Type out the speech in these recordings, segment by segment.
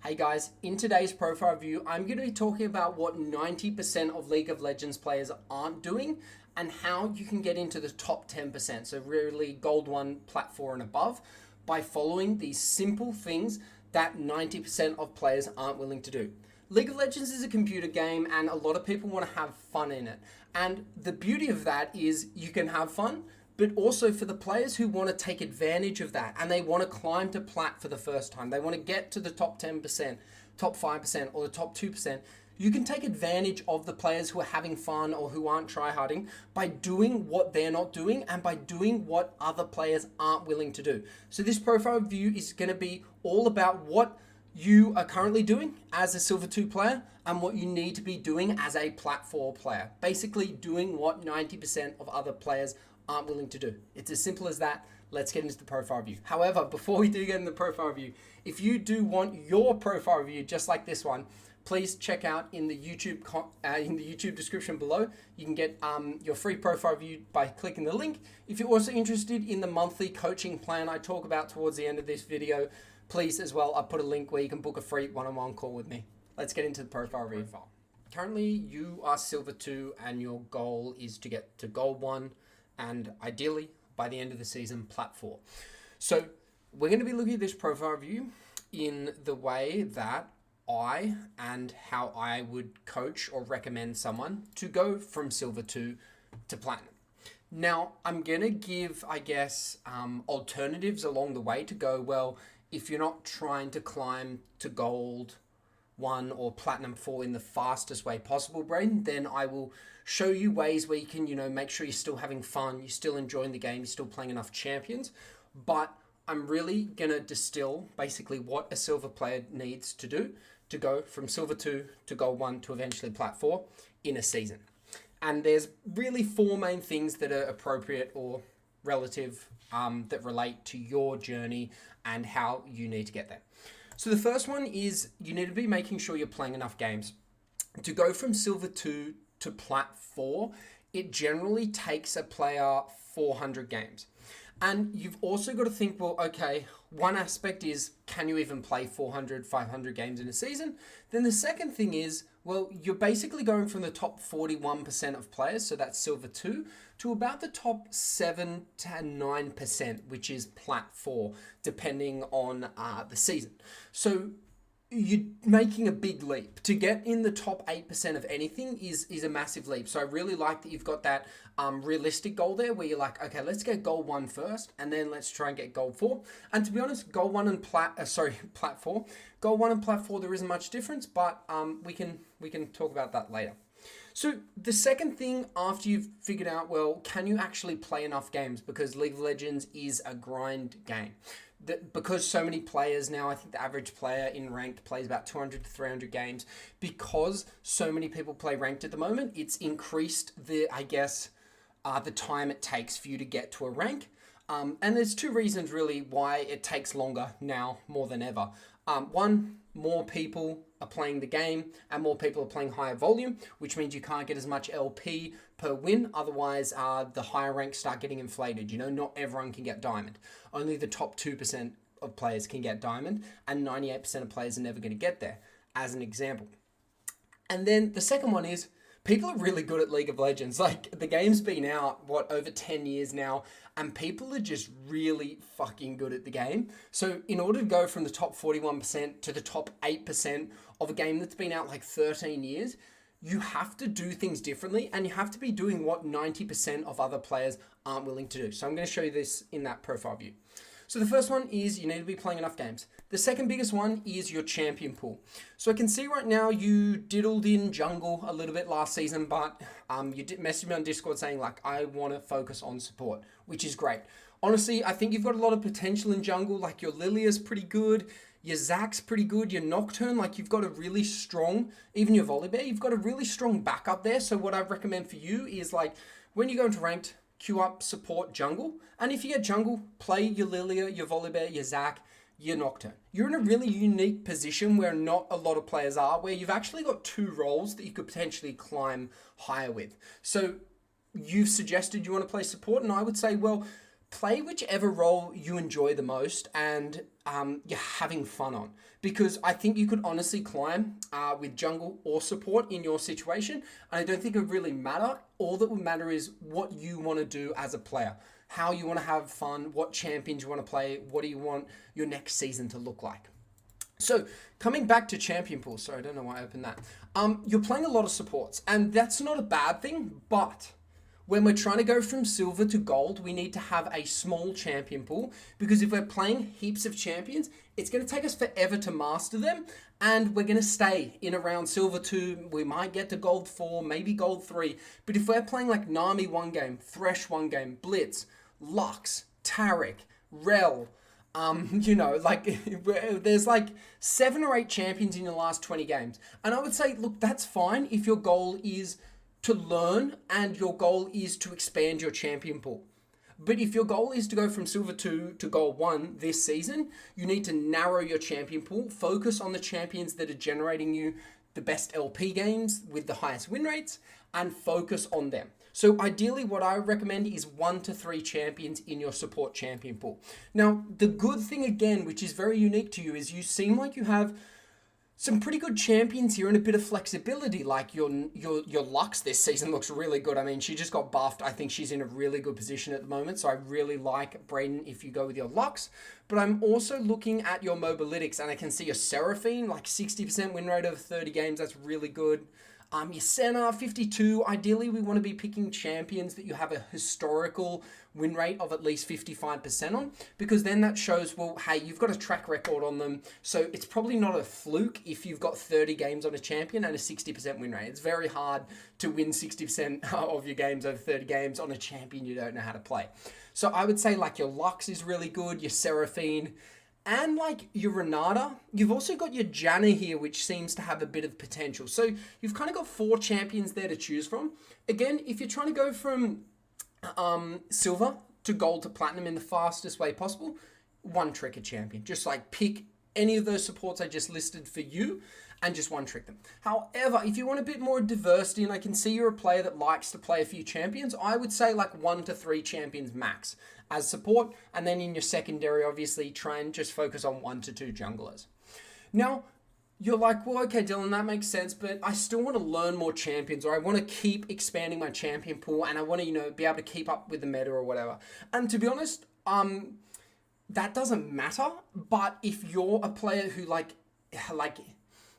Hey guys, in today's profile review, I'm going to be talking about what 90% of League of Legends players aren't doing and how you can get into the top 10%, so really Gold 1, Plat 4 and above, by following these simple things that 90% of players aren't willing to do. League of Legends is a computer game and a lot of people want to have fun in it. And the beauty of that is you can have fun, but also for the players who want to take advantage of that and they want to climb to plat for the first time, they want to get to the top 10%, top 5%, or the top 2%, you can take advantage of the players who are having fun or who aren't tryharding by doing what they're not doing and by doing what other players aren't willing to do. So this profile review is going to be all about what you are currently doing as a Silver 2 player and what you need to be doing as a Plat 4 player. Basically doing what 90% of other players aren't willing to do. It's as simple as that. Let's get into the profile review. However, before we do get into the profile review, if you do want your profile review just like this one, please check out in the YouTube description below. You can get your free profile review by clicking the link. If you're also interested in the monthly coaching plan I talk about towards the end of this video, please as well, I'll put a link where you can book a free one-on-one call with me. Let's get into the profile review. Currently, you are Silver 2 and your goal is to get to Gold 1 and ideally by the end of the season, Plat 4. So we're going to be looking at this profile review in the way that and how I would coach or recommend someone to go from Silver 2 to Platinum. Now, I'm going to give, alternatives along the way to go, well, if you're not trying to climb to Gold 1 or Platinum 4 in the fastest way possible, Braden, then I will show you ways where you can, make sure you're still having fun, you're still enjoying the game, you're still playing enough champions. But I'm really going to distill basically what a Silver player needs to do to go from Silver 2 to Gold 1 to eventually Plat 4 in a season. And there's really four main things that are appropriate or relative that relate to your journey and how you need to get there. So the first one is you need to be making sure you're playing enough games. To go from Silver 2 to Plat 4, it generally takes a player 400 games. And you've also got to think, well, okay, one aspect is, can you even play 400, 500 games in a season? Then the second thing is, well, you're basically going from the top 41% of players, so that's Silver 2, to about the top 7 to 9%, which is Plat 4, depending on the season. So you're making a big leap. To get in the top 8% of anything is a massive leap. So I really like that you've got that realistic goal there where you're like, okay, let's get Gold 1 first and then let's try and get Gold 4. And to be honest, Gold 1 and Plat 4, Gold 1 and Plat 4, there isn't much difference, but we can talk about that later. So the second thing after you've figured out, well, can you actually play enough games? Because League of Legends is a grind game. Because so many players now, I think the average player in ranked plays about 200 to 300 games. Because so many people play ranked at the moment, it's increased the time it takes for you to get to a rank. And there's two reasons really why it takes longer now more than ever. One, more people are playing the game and more people are playing higher volume, which means you can't get as much LP per win. Otherwise, the higher ranks start getting inflated. Not everyone can get diamond. Only the top 2% of players can get diamond, and 98% of players are never going to get there, as an example. And then the second one is, people are really good at League of Legends. Like, the game's been out, over 10 years now, and people are just really fucking good at the game. So in order to go from the top 41% to the top 8% of a game that's been out like 13 years, you have to do things differently, and you have to be doing what 90% of other players aren't willing to do. So I'm going to show you this in that profile view. So the first one is you need to be playing enough games. The second biggest one is your champion pool. So I can see right now you diddled in jungle a little bit last season, but you did message me on Discord saying like, I want to focus on support, which is great. Honestly, I think you've got a lot of potential in jungle. Like your Lilia's pretty good, your Zack's pretty good, your Nocturne, like you've got a really strong, even your Volibear, you've got a really strong backup there. So what I recommend for you is like when you go into ranked, queue up support jungle. And if you get jungle, play your Lilia, your Volibear, your Zack, your Nocturne. You're in a really unique position where not a lot of players are, where you've actually got two roles that you could potentially climb higher with. So you've suggested you want to play support, and I would say, well, play whichever role you enjoy the most and you're having fun on. Because I think you could honestly climb with jungle or support in your situation. And I don't think it would really matter. All that would matter is what you want to do as a player, how you want to have fun, what champions you want to play, what do you want your next season to look like. So coming back to champion pool, sorry, I don't know why I opened that. You're playing a lot of supports, and that's not a bad thing, but when we're trying to go from silver to gold, we need to have a small champion pool, because if we're playing heaps of champions, it's going to take us forever to master them, and we're going to stay in around silver 2. We might get to gold 4, maybe gold 3, but if we're playing like Nami one game, Thresh one game, Blitz, Lux, Taric, Rel, there's like 7 or 8 champions in your last 20 games. And I would say, look, that's fine if your goal is to learn and your goal is to expand your champion pool. But if your goal is to go from silver 2 to gold 1 this season, you need to narrow your champion pool, focus on the champions that are generating you the best LP games with the highest win rates, and focus on them. So ideally, what I recommend is 1 to 3 champions in your support champion pool. Now, the good thing again, which is very unique to you, is you seem like you have some pretty good champions here and a bit of flexibility. Like your Lux this season looks really good. I mean, she just got buffed. I think she's in a really good position at the moment. So I really like Brayden if you go with your Lux. But I'm also looking at your Mobalytics, and I can see your Seraphine, like 60% win rate over 30 games. That's really good. Your Senna, 52. Ideally, we want to be picking champions that you have a historical win rate of at least 55% on, because then that shows, well, hey, you've got a track record on them. So it's probably not a fluke if you've got 30 games on a champion and a 60% win rate. It's very hard to win 60% of your games over 30 games on a champion you don't know how to play. So I would say like your Lux is really good, your Seraphine, and like your Renata. You've also got your Janna here, which seems to have a bit of potential. So you've kind of got 4 champions there to choose from. Again, if you're trying to go from silver to gold to platinum in the fastest way possible, one trick a champion. Just like pick any of those supports I just listed for you and just one trick them. However, if you want a bit more diversity, and I can see you're a player that likes to play a few champions, I would say like 1 to 3 champions max as support. And then in your secondary, obviously try and just focus on 1 to 2 junglers. Now, you're like, well, okay, Dylan, that makes sense, but I still want to learn more champions, or I want to keep expanding my champion pool, and I want to, be able to keep up with the meta or whatever. And to be honest, that doesn't matter. But if you're a player who like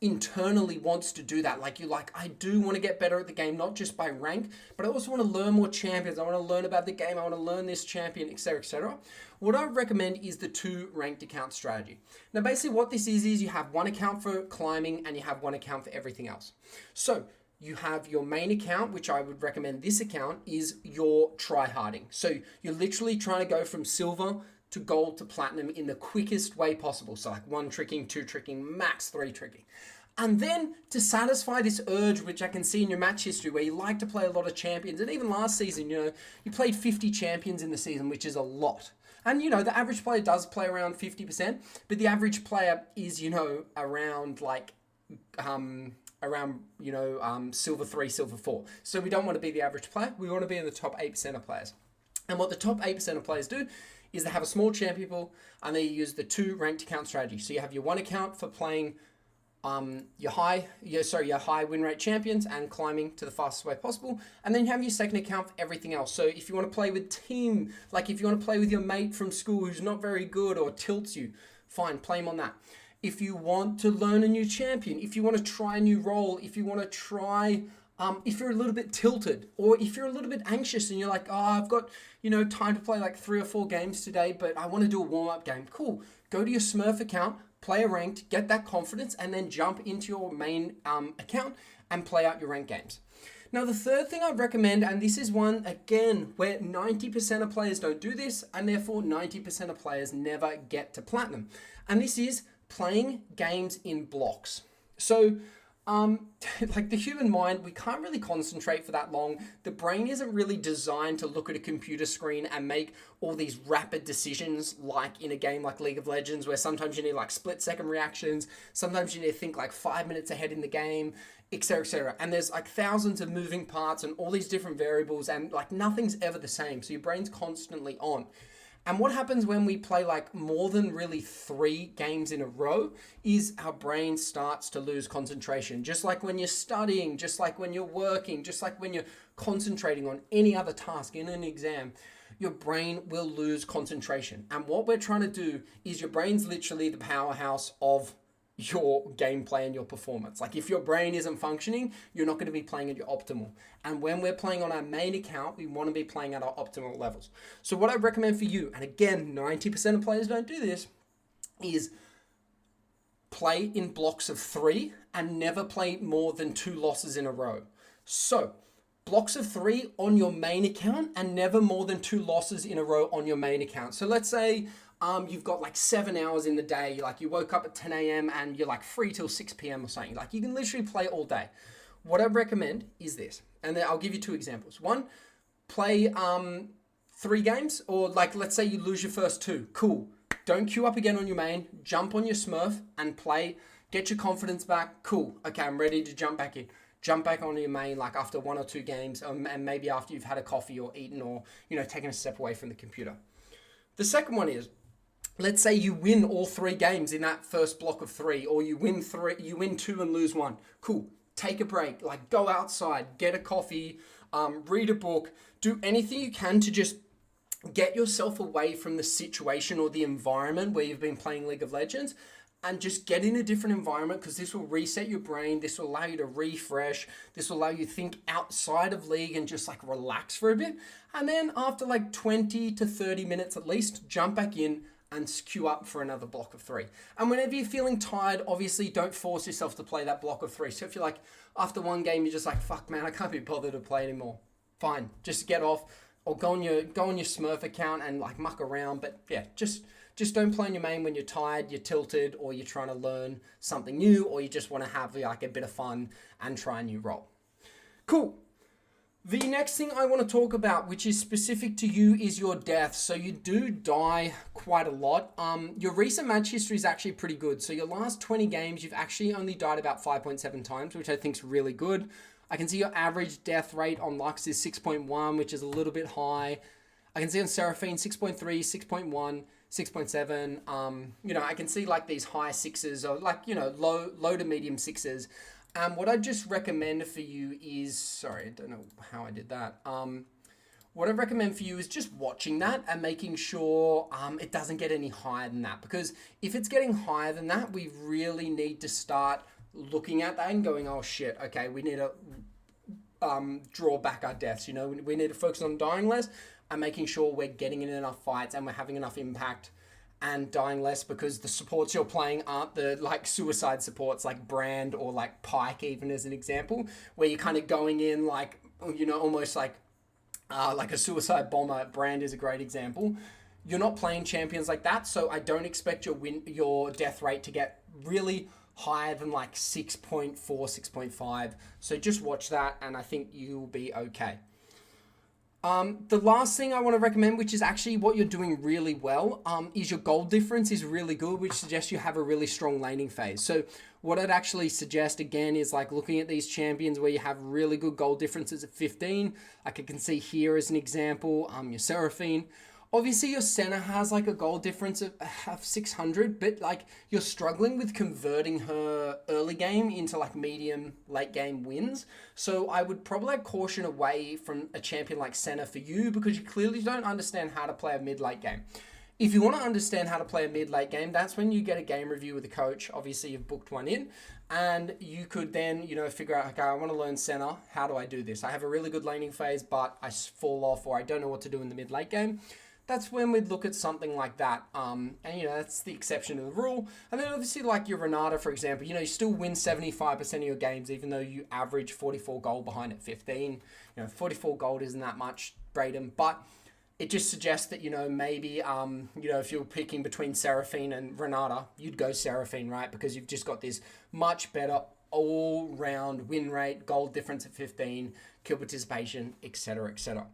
internally wants to do that, I do want to get better at the game, not just by rank, but I also want to learn more champions. I want to learn about the game. I want to learn this champion, etc., etc. What I recommend is the 2 ranked account strategy. Now, basically what this is you have 1 account for climbing and you have 1 account for everything else. So you have your main account, which I would recommend this account is your tryharding. So you're literally trying to go from silver to gold to platinum in the quickest way possible. So like 1 tricking, 2 tricking, max 3 tricking. And then to satisfy this urge, which I can see in your match history, where you like to play a lot of champions, and even last season, you played 50 champions in the season, which is a lot. And, the average player does play around 50%, but the average player is, around silver 3, silver 4. So we don't want to be the average player. We want to be in the top 8% of players. And what the top 8% of players do is they have a small champion pool and they use the 2 ranked account strategy. So you have your 1 account for playing your high win rate champions and climbing to the fastest way possible, and then you have your 2nd account for everything else. So if you want to play with team, like if you want to play with your mate from school who's not very good or tilts you, fine, play him on that. If you want to learn a new champion, if you want to try a new role, if you want to try, if you're a little bit tilted, or if you're a little bit anxious and you're like, I've got time to play like 3 or 4 games today, but I want to do a warm-up game. Cool, go to your Smurf account, play a ranked, get that confidence, and then jump into your main account and play out your ranked games. Now, the third thing I'd recommend, and this is one, again, where 90% of players don't do this, and therefore 90% of players never get to platinum. And this is playing games in blocks. So, like the human mind, we can't really concentrate for that long. The brain isn't really designed to look at a computer screen and make all these rapid decisions like in a game like League of Legends, where sometimes you need like split-second reactions, sometimes you need to think like 5 minutes ahead in the game, etc., etc. And there's like thousands of moving parts and all these different variables, and like nothing's ever the same. So your brain's constantly on. And what happens when we play like more than really 3 games in a row is our brain starts to lose concentration. Just like when you're studying, just like when you're working, just like when you're concentrating on any other task in an exam, your brain will lose concentration. And what we're trying to do is your brain's literally the powerhouse of your gameplay and your performance. Like if your brain isn't functioning, you're not going to be playing at your optimal. And when we're playing on our main account, we want to be playing at our optimal levels. So what I recommend for you, and again, 90% of players don't do this, is play in blocks of 3 and never play more than 2 losses in a row. So blocks of 3 on your main account and never more than 2 losses in a row on your main account. So let's say you've got like 7 hours in the day, like you woke up at 10 a.m. and you're like free till 6 p.m. or something. Like you can literally play all day. What I recommend is this, and then I'll give you 2 examples. One, play 3 games, or like let's say you lose your first 2. Cool. Don't queue up again on your main. Jump on your Smurf and play. Get your confidence back. Cool. Okay, I'm ready to jump back in. Jump back on your main like after 1 or 2 games, and maybe after you've had a coffee or eaten or taken a step away from the computer. The second one is, let's say you win all 3 games in that first block of 3, or you win 2 and lose 1. Cool. Take a break. Like go outside, get a coffee, read a book, do anything you can to just get yourself away from the situation or the environment where you've been playing League of Legends, and just get in a different environment, because this will reset your brain. This will allow you to refresh. This will allow you to think outside of League and just like relax for a bit. And then after like 20 to 30 minutes at least, jump back in and queue up for another block of 3. And whenever you're feeling tired, obviously don't force yourself to play that block of 3. So if you're like, after one game, you're just like, fuck man, I can't be bothered to play anymore. Fine, just get off, or go on your Smurf account and like muck around. But yeah, just don't play on your main when you're tired, you're tilted, or you're trying to learn something new, or you just want to have like a bit of fun and try a new role. Cool. The next thing I want to talk about, which is specific to you, is your death. So you do die quite a lot. Your recent match history is actually pretty good. So your last 20 games, you've actually only died about 5.7 times, which I think is really good. I can see your average death rate on Lux is 6.1, which is a little bit high. I can see on Seraphine 6.3, 6.1, 6.7. I can see like these high 6s, or like, low to medium 6s. What I just recommend for you is, sorry, I don't know how I did that. What I recommend for you is just watching that and making sure it doesn't get any higher than that. Because if it's getting higher than that, we really need to start looking at that and going, oh shit, okay, we need to draw back our deaths. We need to focus on dying less and making sure we're getting in enough fights and we're having enough impact and dying less, because the supports you're playing aren't the like suicide supports like Brand or like Pike, even as an example, where you're kind of going in like, almost like a suicide bomber. Brand is a great example. You're not playing champions like that, so I don't expect your death rate to get really higher than like 6.4, 6.5. So just watch that, and I think you'll be okay. The last thing I want to recommend, which is actually what you're doing really well, is your gold difference is really good, which suggests you have a really strong laning phase. So what I'd actually suggest again is like looking at these champions where you have really good gold differences at 15. Like I can see here as an example, your Seraphine. Obviously your Senna has like a gold difference of 600, but like you're struggling with converting her early game into like medium late game wins. So I would probably caution away from a champion like Senna for you, because you clearly don't understand how to play a mid late game. If you want to understand how to play a mid late game, that's when you get a game review with a coach. Obviously you've booked one in, and you could then, figure out, okay, I want to learn Senna. How do I do this? I have a really good laning phase, but I fall off, or I don't know what to do in the mid late game. That's when we'd look at something like that. And, that's the exception to the rule. And then obviously like your Renata, for example, you still win 75% of your games, even though you average 44 gold behind at 15. 44 gold isn't that much, Braden, but it just suggests that, maybe, if you're picking between Seraphine and Renata, you'd go Seraphine, right? Because you've just got this much better all-round win rate, gold difference at 15, kill participation, etc., etc.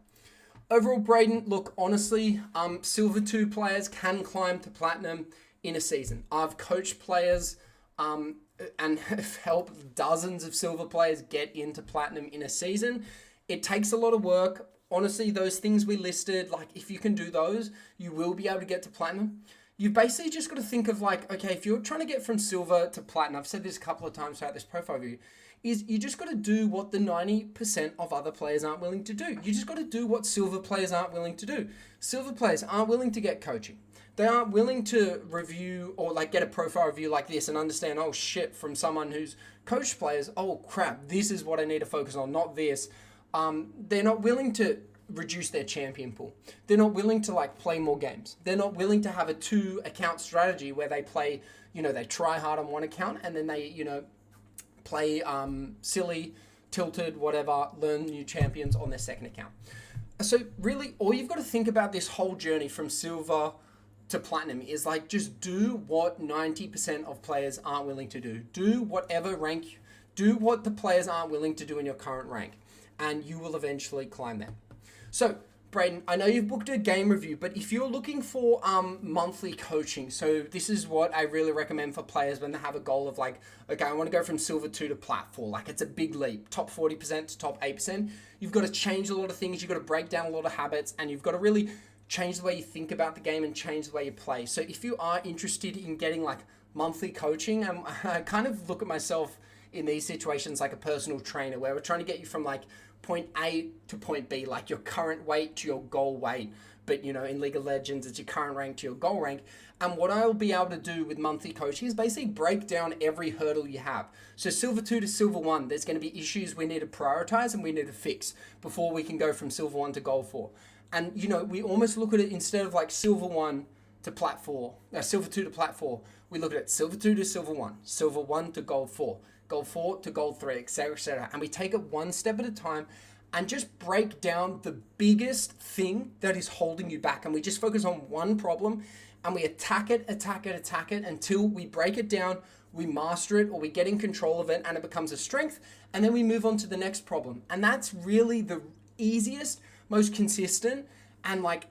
Overall, Braden, look, honestly, Silver 2 players can climb to Platinum in a season. I've coached players and have helped dozens of Silver players get into Platinum in a season. It takes a lot of work. honestly, those things we listed, like if you can do those, you will be able to get to platinum. You've basically just got to think of like, okay, if you're trying to get from silver to platinum, I've said this a couple of times throughout this profile view, is you just got to do what the 90% of other players aren't willing to do. You just got to do what silver players aren't willing to do. Silver players aren't willing to get coaching. They aren't willing to review or like get a profile review like this and understand, oh shit, from someone who's coached players, oh crap, this is what I need to focus on, not this. They're not willing to reduce their champion pool. They're not willing to like play more games. They're not willing to have a 2-account strategy where they play, they try hard on one account and then they, play silly, tilted, whatever, learn new champions on their second account. So really, all you've got to think about this whole journey from silver to platinum is like, just do what 90% of players aren't willing to do. Do whatever rank, do what the players aren't willing to do in your current rank, and you will eventually climb there. So, Braden, I know you've booked a game review, but if you're looking for monthly coaching, so this is what I really recommend for players when they have a goal of like, okay, I want to go from silver 2 to plat 4. Like, it's a big leap, top 40% to top 8%. You've got to change a lot of things. You've got to break down a lot of habits, and you've got to really change the way you think about the game and change the way you play. So if you are interested in getting like monthly coaching, I kind of look at myself in these situations like a personal trainer where we're trying to get you from like point A to point B, like your current weight to your goal weight. But in League of Legends, it's your current rank to your goal rank. And what I'll be able to do with monthly coaching is basically break down every hurdle you have. So silver 2 to silver 1, there's going to be issues we need to prioritize and we need to fix before we can go from silver 1 to gold 4. And we almost look at it instead of like silver 1 to plat 4, silver 2 to plat 4. We look at it silver 2 to silver 1, silver 1 to gold 4, gold 4 to gold 3, etc., etc. And we take it one step at a time and just break down the biggest thing that is holding you back. And we just focus on one problem and we attack it until we break it down, we master it, or we get in control of it and it becomes a strength. And then we move on to the next problem. And that's really the easiest, most consistent, and like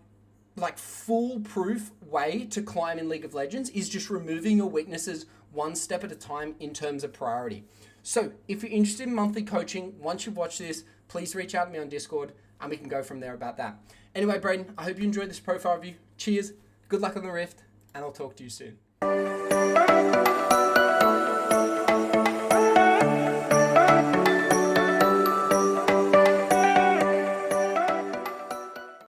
foolproof way to climb in League of Legends is just removing your weaknesses one step at a time in terms of priority. So if you're interested in monthly coaching, once you've watched this, please reach out to me on Discord and we can go from there about that. Anyway, Braden, I hope you enjoyed this profile review. Cheers, good luck on the Rift, and I'll talk to you soon.